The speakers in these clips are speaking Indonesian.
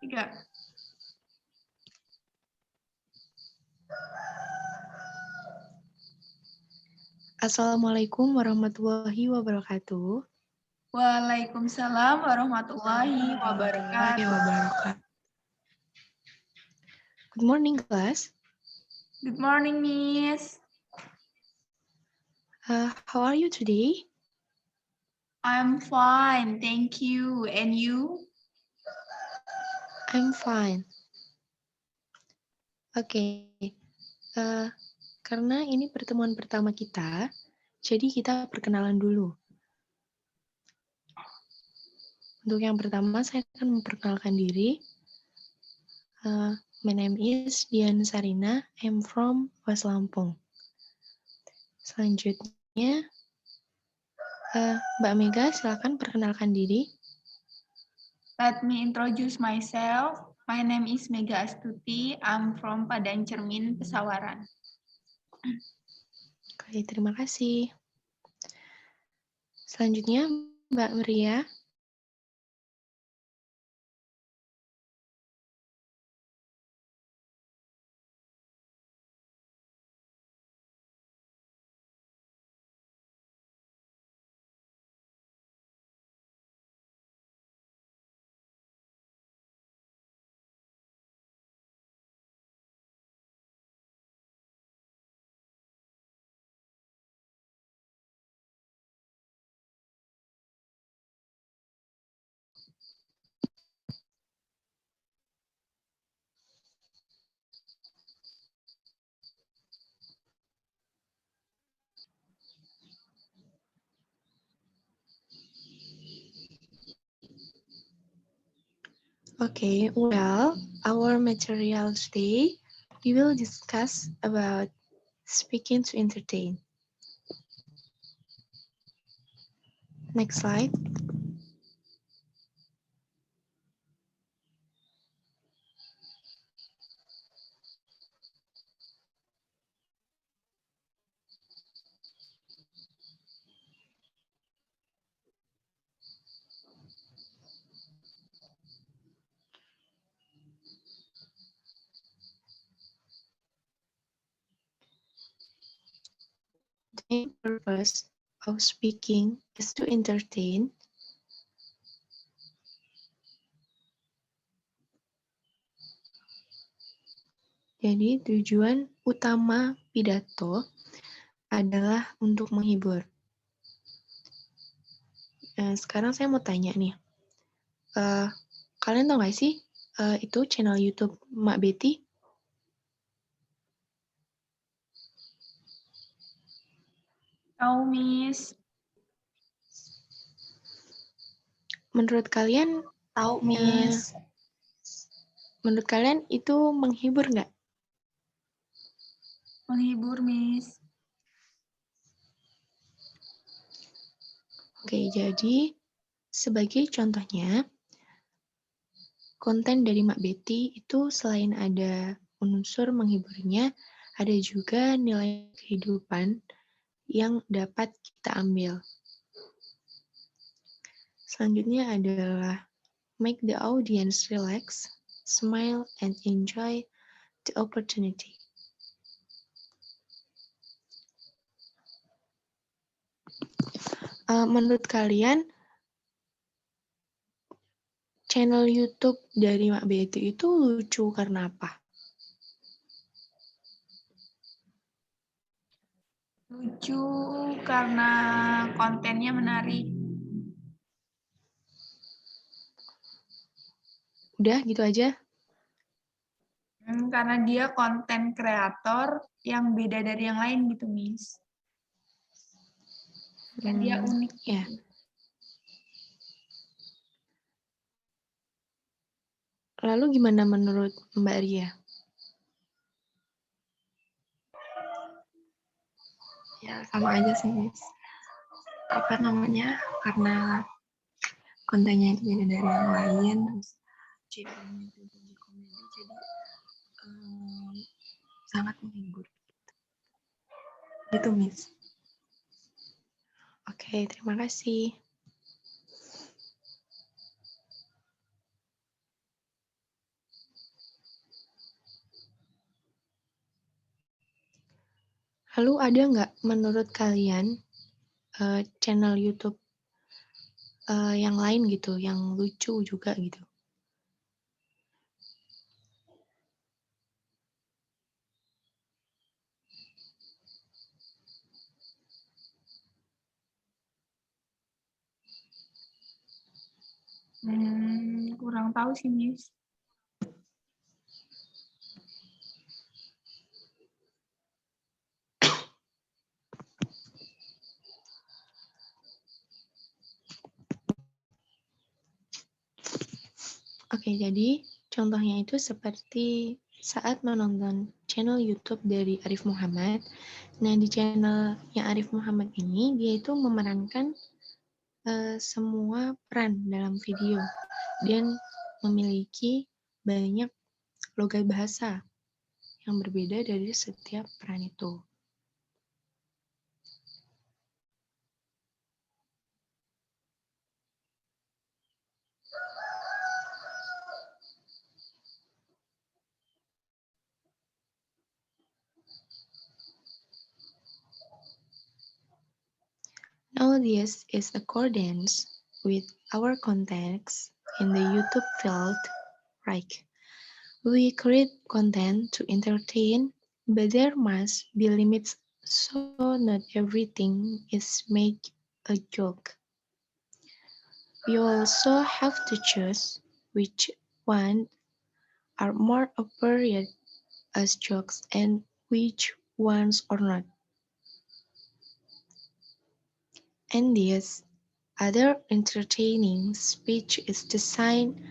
3. Assalamualaikum warahmatullahi wabarakatuh. Waalaikumsalam warahmatullahi wabarakatuh. Good morning, class. Good morning, Miss. How are you today? I'm fine, thank you. And you? I'm fine. Oke, karena ini pertemuan pertama kita, jadi kita perkenalan dulu. Untuk yang pertama, saya akan memperkenalkan diri. My name is Dian Sarina. I'm from West Lampung. Selanjutnya, Mbak Mega, silakan perkenalkan diri. Let me introduce myself. My name is Mega Astuti. I'm from Padang Cermin, Pesawaran. Oke, terima kasih. Selanjutnya, Mbak Maria. Okay, well, our material today, we will discuss about speaking to entertain. Next slide. The main purpose of speaking is to entertain. Jadi tujuan utama pidato adalah untuk menghibur. Sekarang saya mau tanya nih, kalian tahu nggak sih itu channel YouTube Mak Betty? Tahu, Miss. Menurut kalian, Tahu, Miss. Menurut kalian itu menghibur nggak? Menghibur, Miss. Oke, jadi sebagai contohnya, konten dari Mak Betty itu selain ada unsur menghiburnya, ada juga nilai kehidupan yang dapat kita ambil. Selanjutnya adalah make the audience relax, smile, and enjoy the opportunity. Menurut kalian, channel YouTube dari Mak Betty itu lucu karena apa? Lucu karena kontennya menarik. Udah gitu aja? Karena dia konten kreator yang beda dari yang lain gitu, Miss. Dan dia unik. Ya. Lalu gimana menurut Mbak Ria? Ya sama aja sih, Miss. Apa namanya, karena kontennya itu beda dari yang lain, terus channelnya itu juga komedi, jadi sangat menghibur. Gitu, Miss. Oke, terima kasih. Lalu ada nggak menurut kalian channel YouTube yang lain gitu, yang lucu juga gitu? Kurang tahu sih, Miss. Oke, jadi contohnya itu seperti saat menonton channel YouTube dari Arif Muhammad. Nah, di channelnya Arif Muhammad ini, dia itu memerankan semua peran dalam video dan memiliki banyak logat bahasa yang berbeda dari setiap peran itu. Now this is accordance with our context in the YouTube field, right? We create content to entertain, but there must be limits so not everything is make a joke. We also have to choose which ones are more appropriate as jokes and which ones are not. And this other entertaining speech is designed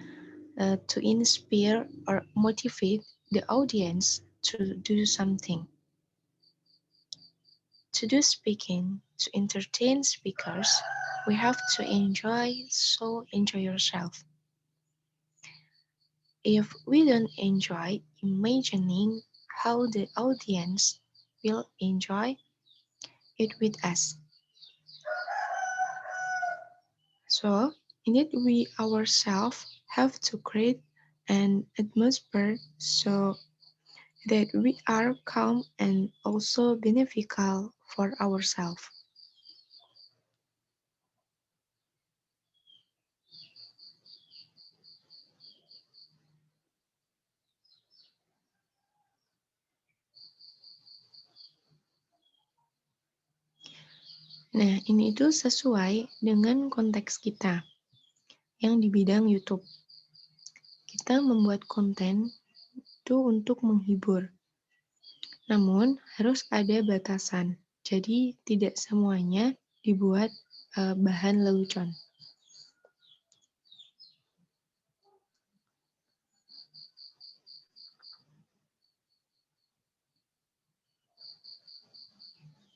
to inspire or motivate the audience to do something. To do speaking, to entertain speakers, we have to enjoy yourself. If we don't enjoy imagining how the audience will enjoy it with us. So, indeed, we ourselves have to create an atmosphere so that we are calm and also beneficial for ourselves. Nah, ini itu sesuai dengan konteks kita yang di bidang YouTube. Kita membuat konten itu untuk menghibur. Namun, harus ada batasan. Jadi, tidak semuanya dibuat bahan lelucon.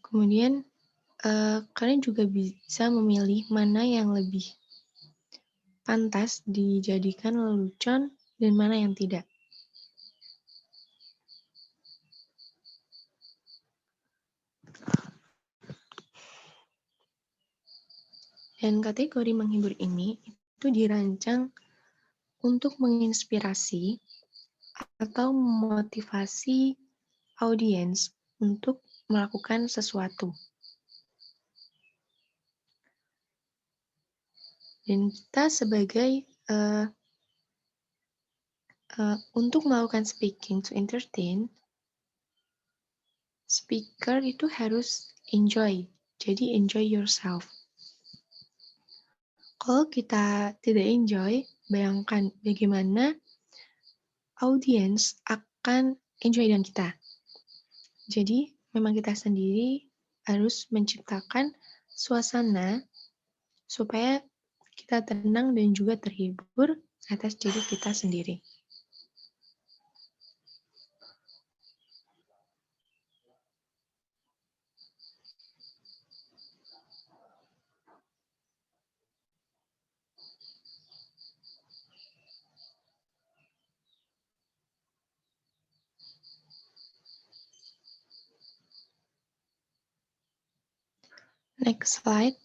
Kemudian, kalian juga bisa memilih mana yang lebih pantas dijadikan lelucon dan mana yang tidak. Dan kategori menghibur ini itu dirancang untuk menginspirasi atau memotivasi audiens untuk melakukan sesuatu. Dan kita sebagai untuk melakukan speaking to entertain, speaker itu harus enjoy. Jadi enjoy yourself. Kalau kita tidak enjoy, bayangkan bagaimana audiens akan enjoy dengan kita. Jadi memang kita sendiri harus menciptakan suasana supaya kita tenang dan juga terhibur atas diri kita sendiri. Next slide.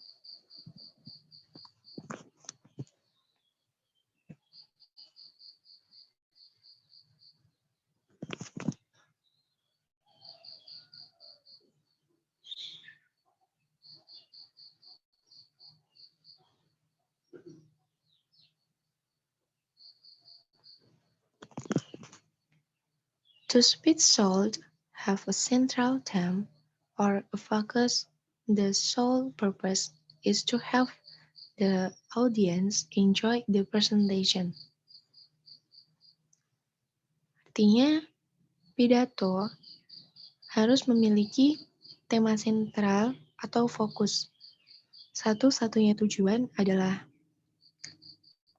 To speak should have a central theme or a focus. The sole purpose is to have the audience enjoy the presentation. Artinya, pidato harus memiliki tema sentral atau fokus. Satu-satunya tujuan adalah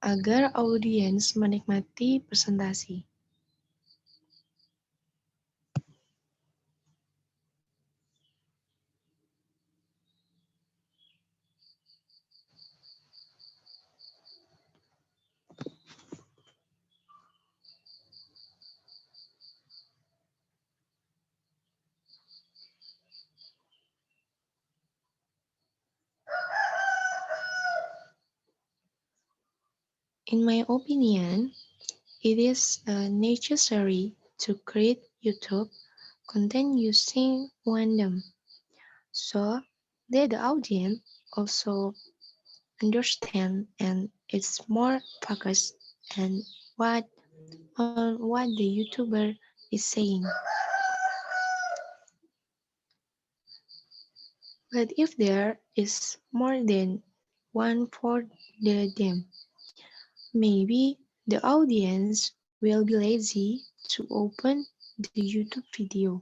agar audiens menikmati presentasi. In my opinion, it is necessary to create YouTube content using random, so that the audience also understand and it's more focused and what the YouTuber is saying. But if there is more than one for them, maybe the audience will be lazy to open the YouTube video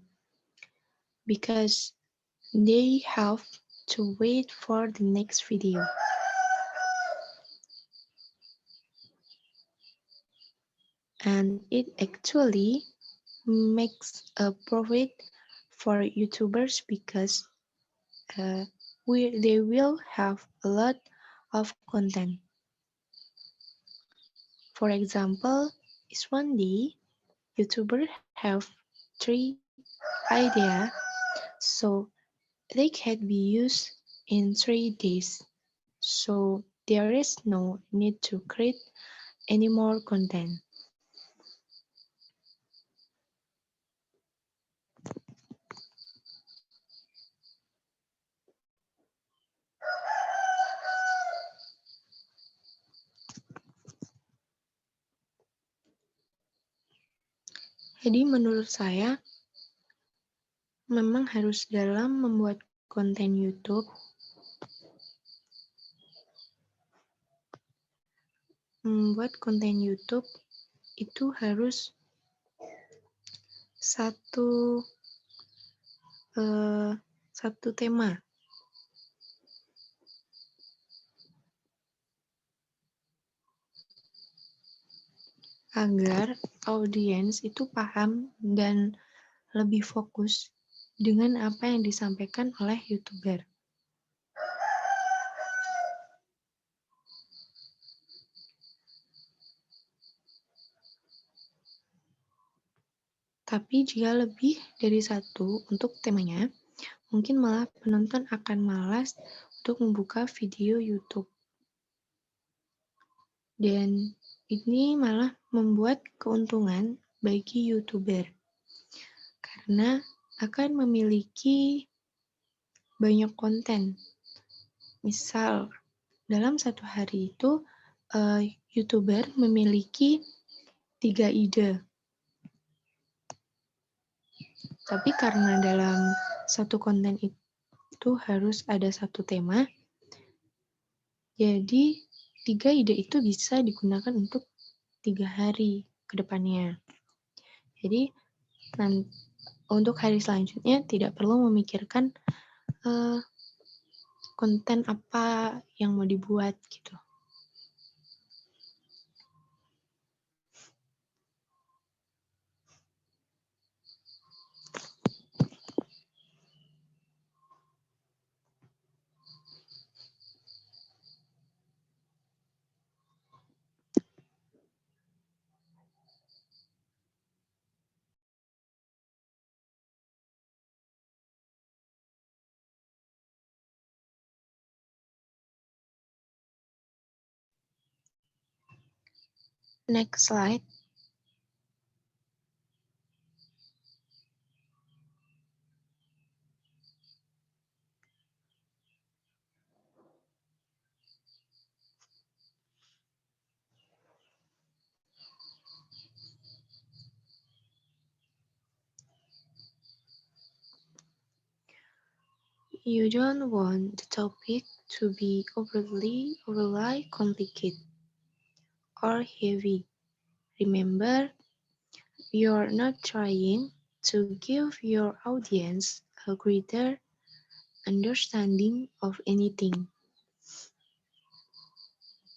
because they have to wait for the next video. And it actually makes a profit for YouTubers because they will have a lot of content. For example, is one day YouTubers have 3 ideas, so they can be used in 3 days. So there is no need to create any more content. Jadi menurut saya memang harus dalam membuat konten YouTube. Membuat konten YouTube itu harus satu tema. Agar audiens itu paham dan lebih fokus dengan apa yang disampaikan oleh YouTuber. Tapi jika lebih dari satu untuk temanya, mungkin malah penonton akan malas untuk membuka video YouTube. Dan ini malah membuat keuntungan bagi YouTuber. Karena akan memiliki banyak konten. Misal, dalam satu hari itu, YouTuber memiliki 3 ide. Tapi karena dalam satu konten itu harus ada satu tema, jadi 3 ide itu bisa digunakan untuk 3 hari ke depannya. Jadi untuk hari selanjutnya tidak perlu memikirkan konten apa yang mau dibuat gitu. Next slide. you don't want the topic to be overly complicated or heavy. Remember, you're not trying to give your audience a greater understanding of anything.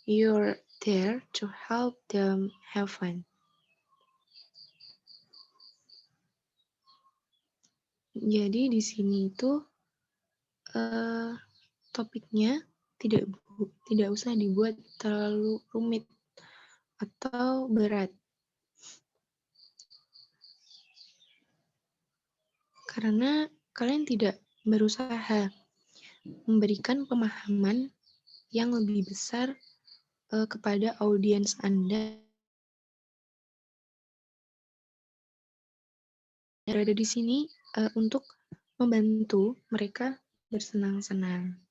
You're there to help them have fun. Jadi di sini itu topiknya tidak usah dibuat terlalu rumit atau berat. Karena kalian tidak berusaha memberikan pemahaman yang lebih besar kepada audiens Anda. Berada di sini untuk membantu mereka bersenang-senang.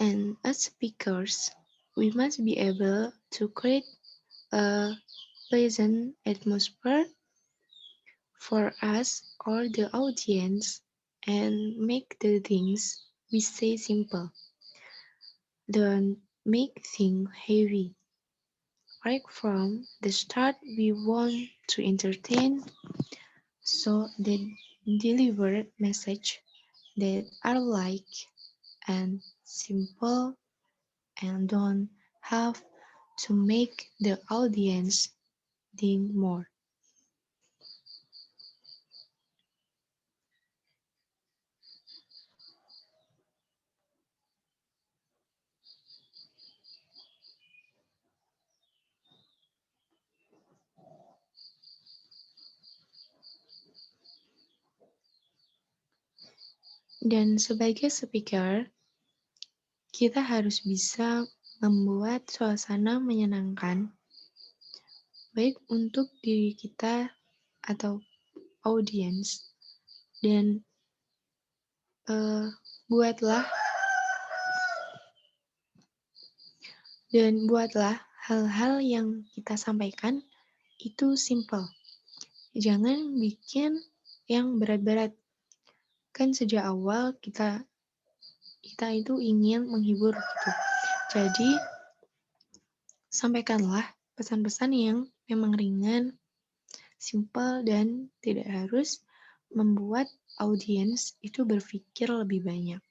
And as speakers, we must be able to create a pleasant atmosphere for us or the audience and make the things we say simple. Don't make things heavy. Right from the start, we want to entertain, so they deliver messages that are light and simple and don't have to make the audience think more. Dan sebagai speaker, kita harus bisa membuat suasana menyenangkan, baik untuk diri kita atau audiens. Dan buatlah hal-hal yang kita sampaikan itu simple. Jangan bikin yang berat-berat. Kan sejak awal kita itu ingin menghibur gitu. Jadi sampaikanlah pesan-pesan yang memang ringan, simple, dan tidak harus membuat audiens itu berpikir lebih banyak.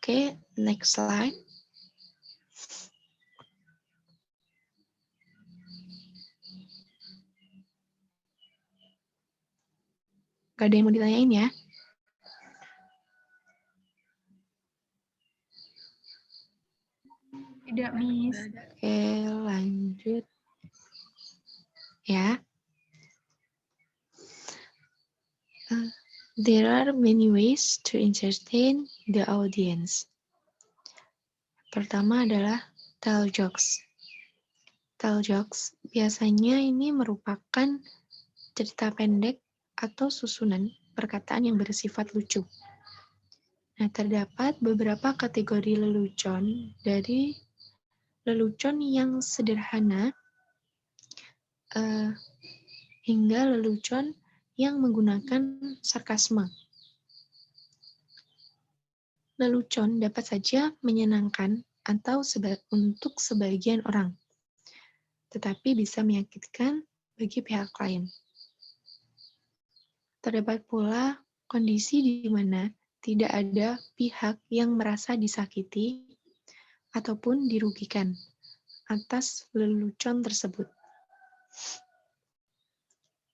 Oke, next slide. Gak ada yang mau ditanyain ya? Tidak, Miss. Oke, lanjut. Ya. There are many ways to entertain the audience. Pertama adalah tell jokes. Tell jokes biasanya ini merupakan cerita pendek atau susunan perkataan yang bersifat lucu. Nah, terdapat beberapa kategori lelucon, dari lelucon yang sederhana hingga lelucon yang menggunakan sarkasme. Lelucon dapat saja menyenangkan atau untuk sebagian orang, tetapi bisa menyakitkan bagi pihak lain. Terdapat pula kondisi di mana tidak ada pihak yang merasa disakiti ataupun dirugikan atas lelucon tersebut.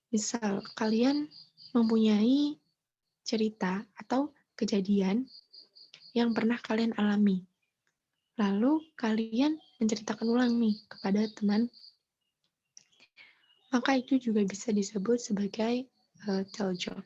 Misal, kalian mempunyai cerita atau kejadian yang pernah kalian alami. Lalu kalian menceritakan ulang nih kepada teman. Maka itu juga bisa disebut sebagai tell joke.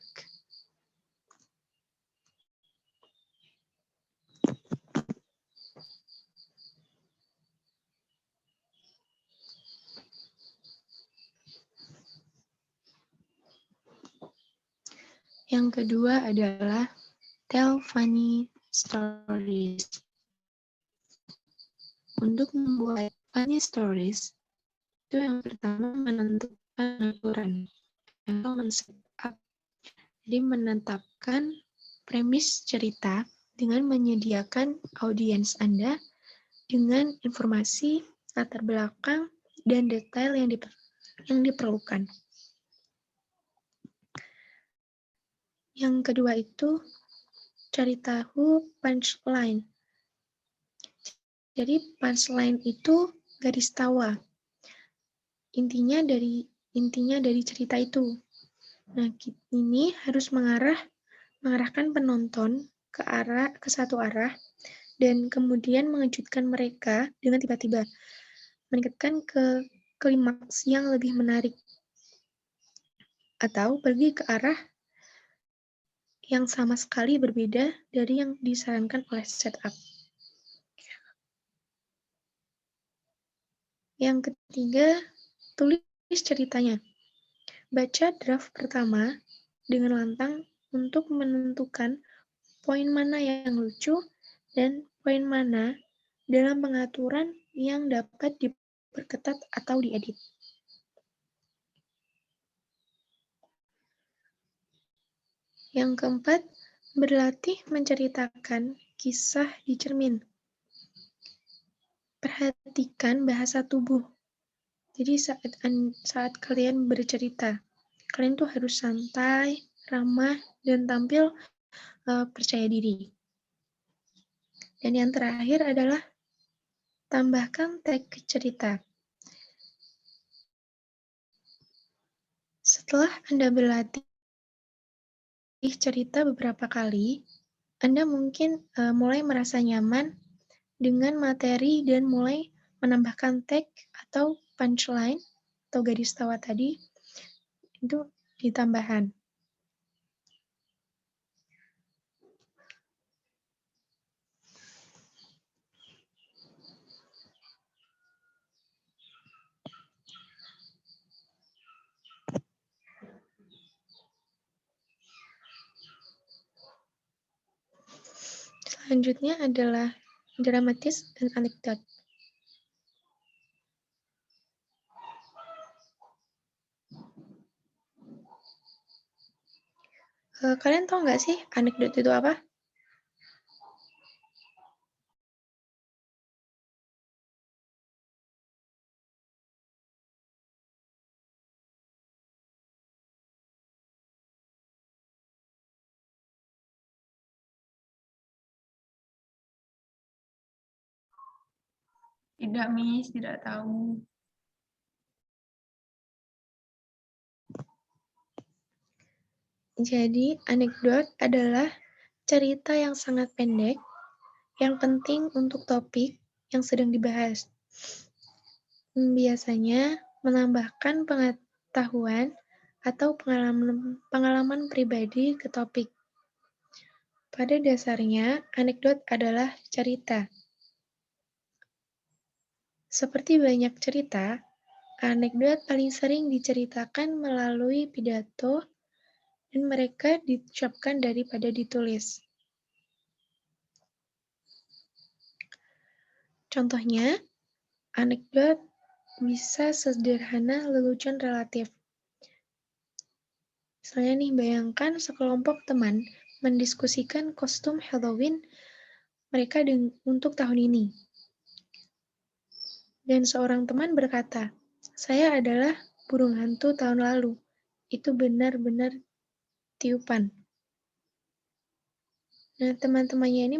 Yang kedua adalah tell funny stories. Untuk membuat funny stories, itu yang pertama menentukan aturan atau men-setup. Jadi menetapkan premis cerita dengan menyediakan audiens Anda dengan informasi latar belakang dan detail yang diperlukan. Yang kedua itu cari tahu punchline. Jadi punchline itu garis tawa. Intinya dari cerita itu. Nah, ini harus mengarahkan penonton ke satu arah dan kemudian mengejutkan mereka dengan tiba-tiba meningkatkan ke klimaks yang lebih menarik atau pergi ke arah yang sama sekali berbeda dari yang disarankan oleh setup. Yang ketiga, tulis ceritanya. Baca draft pertama dengan lantang untuk menentukan poin mana yang lucu dan poin mana dalam pengaturan yang dapat diperketat atau diedit. Yang keempat, berlatih menceritakan kisah di cermin. Perhatikan bahasa tubuh. Jadi saat kalian bercerita, kalian tuh harus santai, ramah, dan tampil percaya diri. Dan yang terakhir adalah tambahkan teks cerita. Setelah Anda berlatih cerita beberapa kali, Anda mungkin mulai merasa nyaman dengan materi dan mulai menambahkan tag atau punchline atau garis tawa tadi itu ditambahkan. Selanjutnya adalah dramatis dan anekdot. Kalian tahu nggak sih anekdot itu apa? Tidak, Miss, tidak tahu. Jadi, anekdot adalah cerita yang sangat pendek, yang penting untuk topik, yang sedang dibahas. Biasanya menambahkan pengetahuan atau pengalaman pribadi ke topik. Pada dasarnya, anekdot adalah cerita. Seperti banyak cerita, anekdot paling sering diceritakan melalui pidato dan mereka diucapkan daripada ditulis. Contohnya, anekdot bisa sederhana lelucon relatif. Misalnya nih, bayangkan sekelompok teman mendiskusikan kostum Halloween mereka untuk tahun ini. Dan seorang teman berkata, "Saya adalah burung hantu tahun lalu. Itu benar-benar tiupan." Nah, teman-temannya ini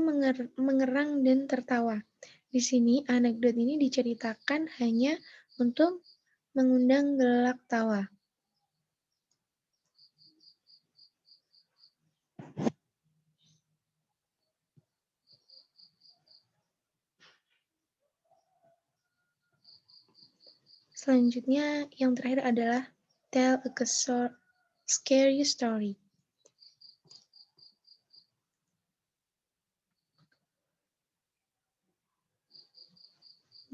mengerang dan tertawa. Di sini, anekdot ini diceritakan hanya untuk mengundang gelak tawa. Selanjutnya, yang terakhir adalah tell a scary story.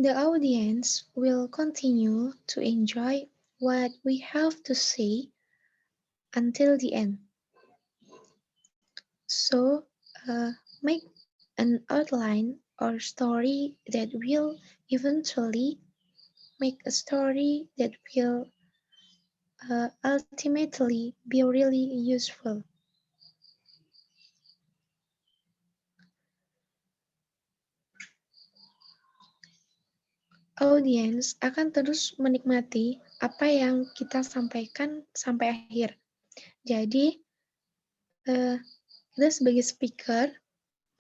The audience will continue to enjoy what we have to say until the end. So, make an outline or story that will eventually make a story that will ultimately be really useful. Audiens akan terus menikmati apa yang kita sampaikan sampai akhir. Jadi, kita sebagai speaker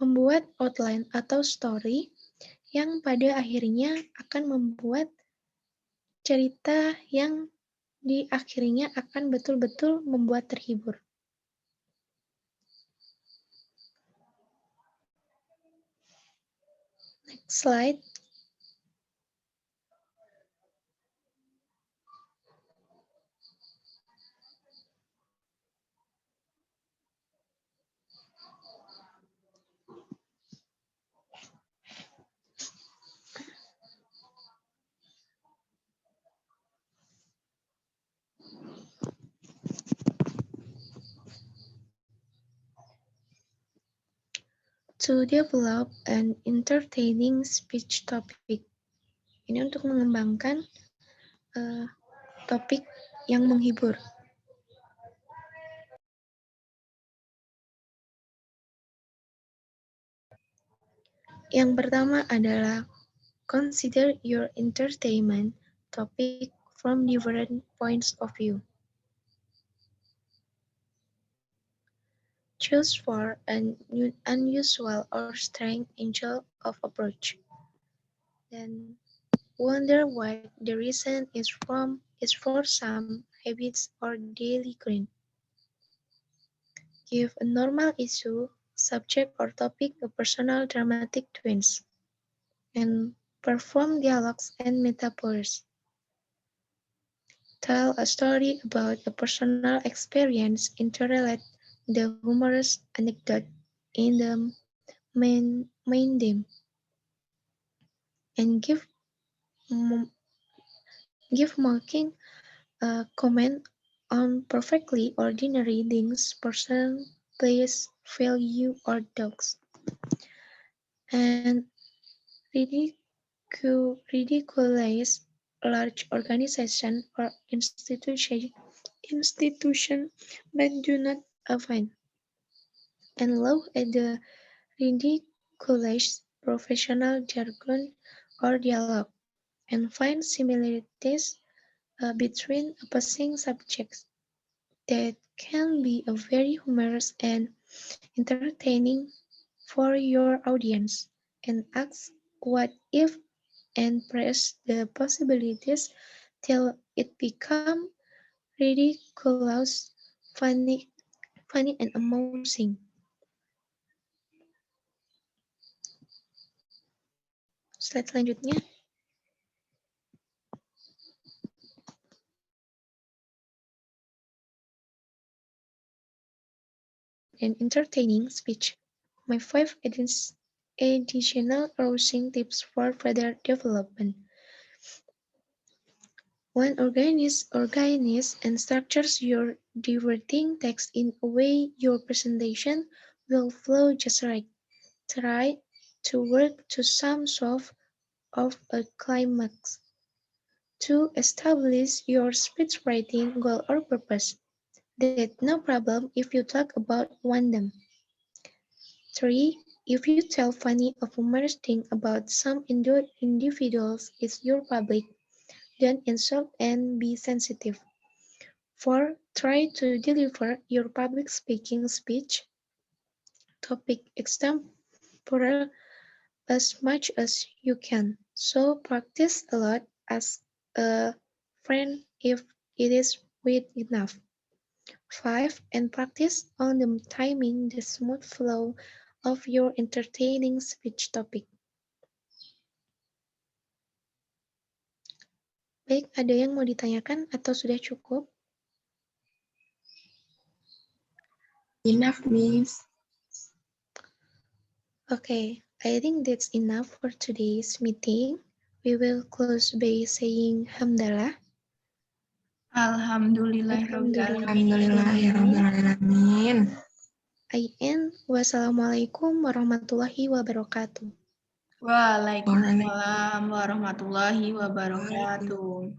membuat outline atau story yang pada akhirnya akan membuat cerita yang di akhirnya akan betul-betul membuat terhibur. Next slide. To develop an entertaining speech topic. Ini untuk mengembangkan topik yang menghibur. Yang pertama adalah consider your entertainment topic from different points of view. Choose for an unusual or strange angle of approach. Then wonder what the reason is for some habits or daily grind. Give a normal issue, subject or topic a personal dramatic twist. And perform dialogues and metaphors. Tell a story about a personal experience, interrelate the humorous anecdote in the main theme, and give mocking comment on perfectly ordinary things, person, place, value, or dogs, and ridiculous large organization or institution, but do not offend, and laugh at the ridiculous professional jargon or dialogue, and find similarities between opposing subjects that can be very humorous and entertaining for your audience, and ask what if and press the possibilities till it becomes ridiculous, funny and amusing. Slide selanjutnya. And entertaining speech. My 5 additional arousing tips for further development. 1. Organize and structures your diverting text in a way your presentation will flow just right. Try to work to some sort of a climax. 2. Establish your speech writing goal or purpose. That's no problem if you talk about them. 3. If you tell funny or humorous things about some individuals in your public, don't insult and be sensitive. 4. Try to deliver your public speaking speech topic extempore as much as you can. So practice a lot as a friend if it is with enough. 5. And practice on the timing the smooth flow of your entertaining speech topic. Baik, ada yang mau ditanyakan atau sudah cukup? Enough, Miss. Okay, I think that's enough for today's meeting. We will close by saying Hamdalah. Alhamdulillahirrahmanirrahim. I end. Wassalamualaikum warahmatullahi wabarakatuh. Waalaikumsalam warahmatullahi wabarakatuh.